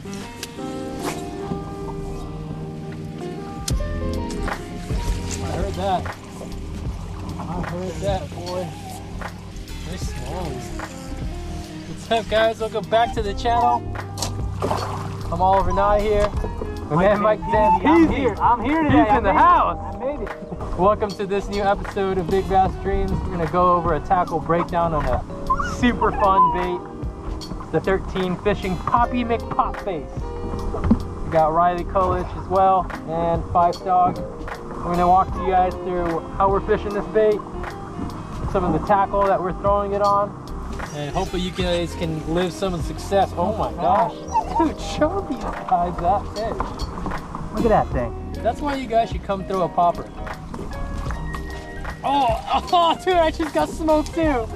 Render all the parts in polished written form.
I heard that, boy. Nice smallies. What's up, guys? Welcome back to the channel. I'm Oliver Nye here. My man Mike Zampeasy. I'm here today. He's in the house. I made it. Welcome to this new episode of Big Bass Dreams. We're gonna go over a tackle breakdown on a super fun bait. The 13 fishing Poppy McPopface. We got Riley Colich as well and Five Dog. We're gonna walk you guys through how we're fishing this bait, some of the tackle that we're throwing it on, and hopefully you guys can live some success. Oh my gosh, dude, show these guys that fish. Look at that thing. That's why you guys should come throw a popper. Oh, dude, I just got smoked too.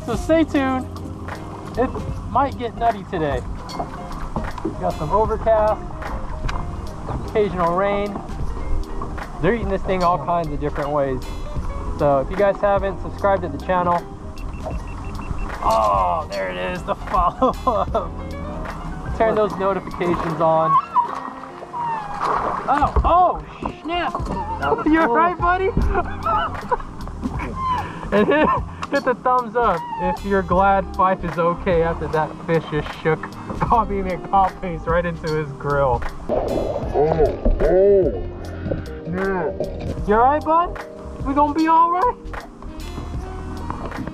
So stay tuned. It might get nutty today. Got some overcast, occasional rain. They're eating this thing all kinds of different ways. So if you guys haven't subscribed to the channel, oh, there it is, the follow up. Turn those notifications on. Oh, snap. You alright, buddy? And hit the thumbs up if you're glad Fife is okay after that fish just shook Poppy McPopface right into his grill. You alright, bud? We gonna be alright?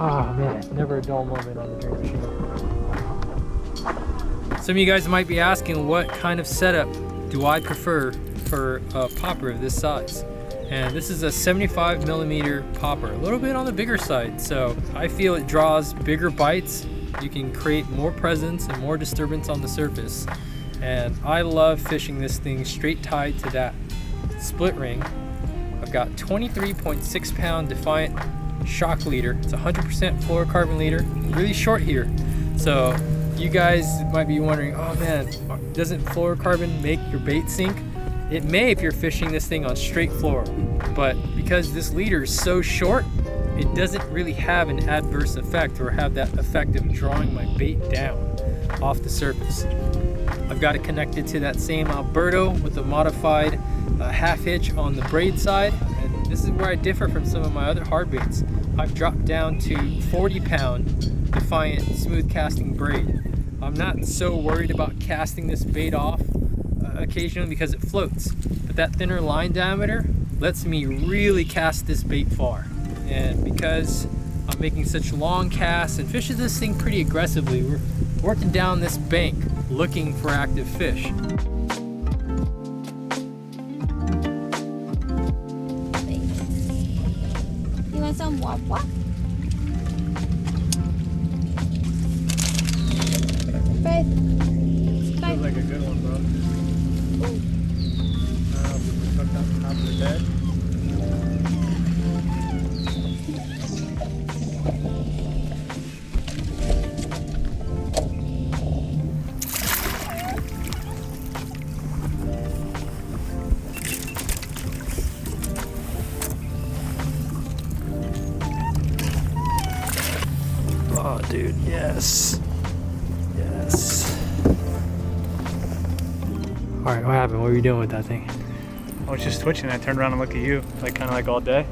Oh man, never a dull moment on the drink machine. Some of you guys might be asking what kind of setup do I prefer for a popper of this size. And this is a 75 millimeter popper, a little bit on the bigger side. So I feel it draws bigger bites. You can create more presence and more disturbance on the surface. And I love fishing this thing straight tied to that split ring. I've got 23.6 pound Defiant shock leader. It's 100% fluorocarbon leader, really short here. So you guys might be wondering, oh man, doesn't fluorocarbon make your bait sink? It may if you're fishing this thing on straight fluoro, but because this leader is so short, it doesn't really have an adverse effect or have that effect of drawing my bait down off the surface. I've got it connected to that same Alberto with a modified half hitch on the braid side, and this is where I differ from some of my other hard baits. I've dropped down to 40 pound Defiant smooth casting braid. I'm not so worried about casting this bait off occasionally because it floats, but that thinner line diameter lets me really cast this bait far. And because I'm making such long casts and fishing this thing pretty aggressively, we're working down this bank looking for active fish. You want some wop wop? Feels like a good one, bro. Tucked up top of the bed. Oh, dude, yes. Yes. All right, what happened? What were you doing with that thing? I was just twitching. I turned around and looked at you, like kind of like all day.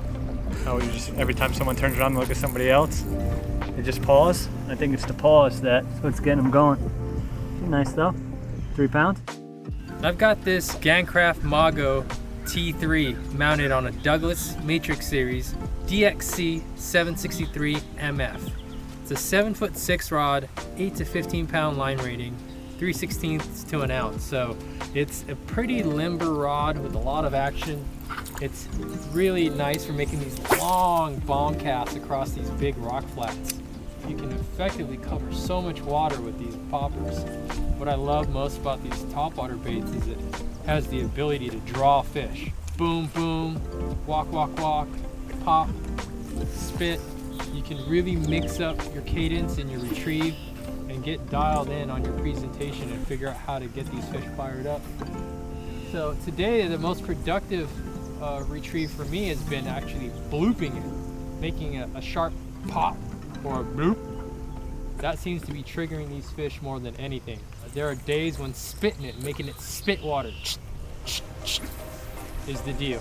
How you just every time someone turns around and look at somebody else, they just pause. I think it's the pause that's what's getting them going. Nice though. 3 pounds. I've got this Gangcraft Mago T3 mounted on a Douglas Matrix Series DXC 763 MF. It's a 7'6" rod, 8 to 15 pound line rating, 3/16 to an ounce. So it's a pretty limber rod with a lot of action. It's really nice for making these long bomb casts across these big rock flats. You can effectively cover so much water with these poppers. What I love most about these topwater baits is it has the ability to draw fish. Boom, boom, walk, walk, walk, pop, spit. You can really mix up your cadence and your retrieve and get dialed in on your presentation and figure out how to get these fish fired up. So today the most productive retrieve for me has been actually blooping it, making a sharp pop or a bloop. That seems to be triggering these fish more than anything. There are days when spitting it, making it spit water is the deal.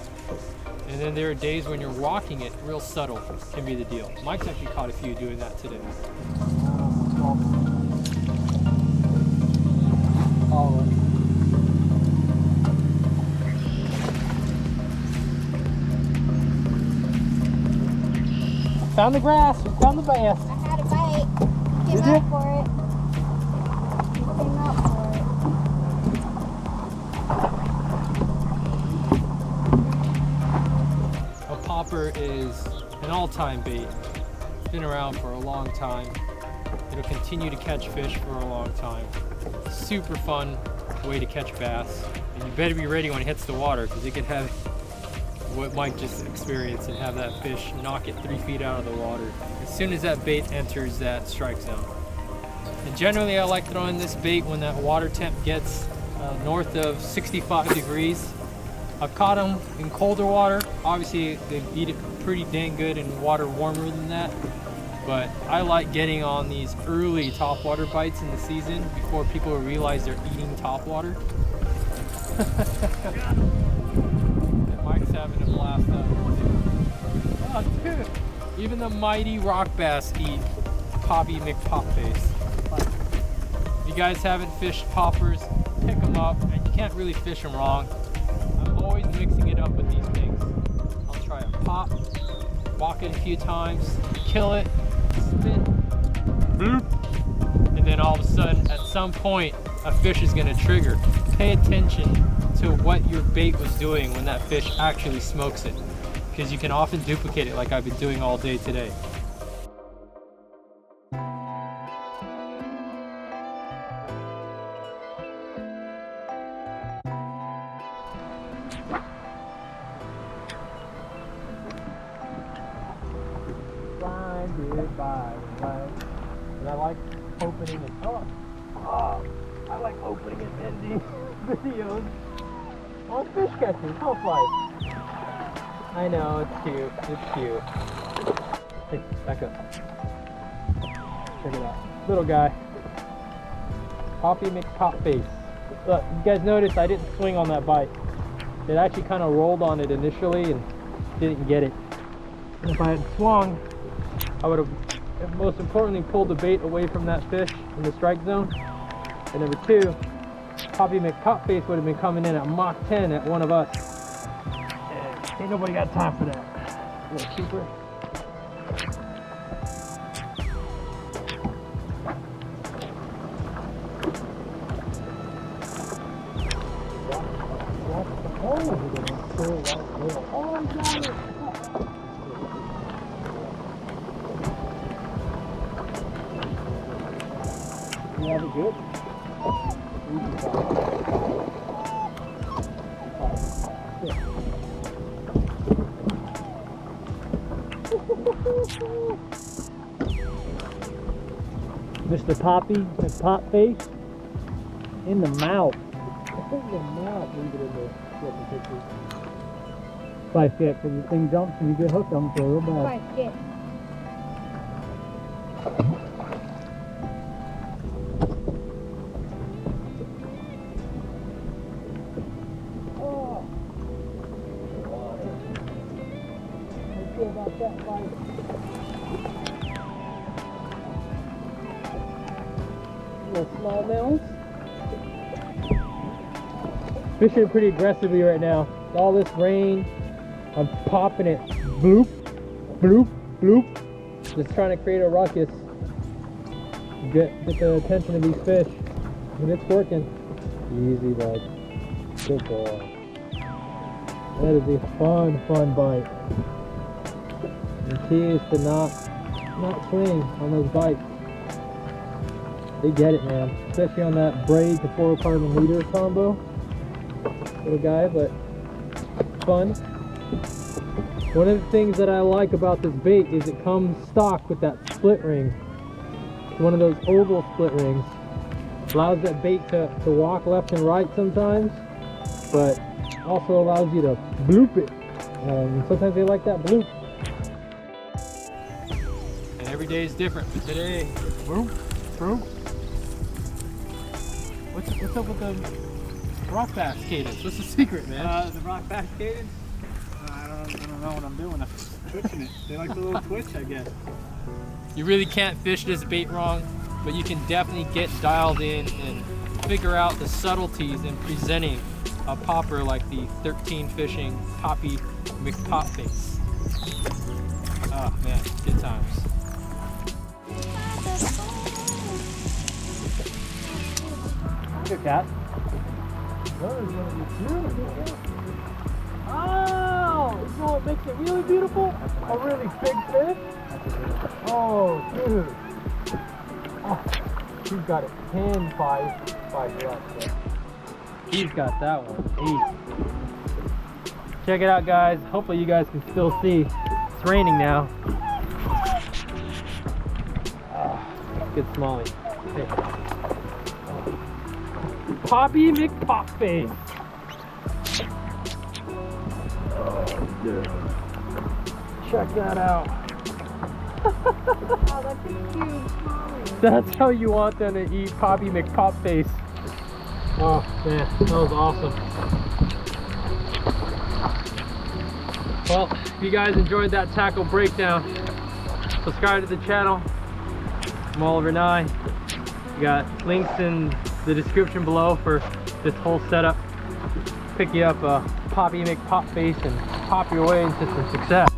And then there are days when you're walking it real subtle can be the deal. Mike's actually caught a few doing that today. All right. Found the grass, we found the bass. I had a bite. Came Did up you? for it. Came up for it. A popper is an all-time bait. Been around for a long time. It'll continue to catch fish for a long time. Super fun way to catch bass. And you better be ready when it hits the water, because it could have what Mike just experienced and have that fish knock it 3 feet out of the water as soon as that bait enters that strike zone. And generally I like throwing this bait when that water temp gets north of 65 degrees. I've caught them in colder water. Obviously they eat it pretty dang good in water warmer than that, but I like getting on these early topwater bites in the season before people realize they're eating topwater. Mike's having a blast out here. Oh, dude. Even the mighty rock bass eat Poppy McPopface. If you guys haven't fished poppers, pick them up, and you can't really fish them wrong. I'm always mixing it up with these things. I'll try a pop, walk it a few times, kill it, spit, bloop, and then all of a sudden, at some point, a fish is going to trigger. Pay attention to what your bait was doing when that fish actually smokes it, because you can often duplicate it like I've been doing all day today. Blinded by the light. And I like opening it up. I like opening and ending videos on fish catching, Topwater. I know, it's cute, it's cute. Hey, back up. Check it out. Little guy. Poppy McPopface. Look, you guys noticed I didn't swing on that bite. It actually kind of rolled on it initially and didn't get it. And if I had swung, I would have, most importantly, pulled the bait away from that fish in the strike zone. And number two, Poppy McPopface would have been coming in at Mach 10 at one of us. And ain't nobody got time for that. A little keeper. You have it good? Mr. Poppy, the pop face, in the mouth. In the mouth. Leave it in the picture. Five stick, because the thing jumps and you get hooked on it real bad. 5 stick. About that bite. Little smallmouth. Fishing pretty aggressively right now. All this rain, I'm popping it. Bloop, bloop, bloop. Just trying to create a ruckus. Get the attention of these fish. And it's working. Easy, bud. Good boy. That is a fun bite. The key is to not swing on those bites. They get it, man. Especially on that braid to fluorocarbon leader combo. Little guy, but fun. One of the things that I like about this bait is it comes stock with that split ring. It's one of those oval split rings. Allows that bait to walk left and right sometimes, but also allows you to bloop it. Sometimes they like that bloop. Every day is different, but today, boom, boom. up with the rock bass cadence? What's the secret, man? The rock bass cadence? I don't know what I'm doing. I'm twitching it. They like the little twitch, I guess. You really can't fish this bait wrong, but you can definitely get dialed in and figure out the subtleties in presenting a popper like the 13 fishing Poppy McPopface. Oh man, good times. Good cat. Oh, you know what makes it really beautiful? A really big fish. Oh, dude. Oh, he's got it pinned by left. He's got that one. Check it out, guys. Hopefully you guys can still see. It's raining now. Oh, good smallie. Hey. Poppy McPopface. Check that out. Oh, that's a huge smallie. That's how you want them to eat Poppy McPopface. Oh man, that was awesome. Well, if you guys enjoyed that tackle breakdown, subscribe to the channel. I'm Oliver Nye. You got links in the description below for this whole setup. Pick you up a Poppy McPopface and pop your way into some success.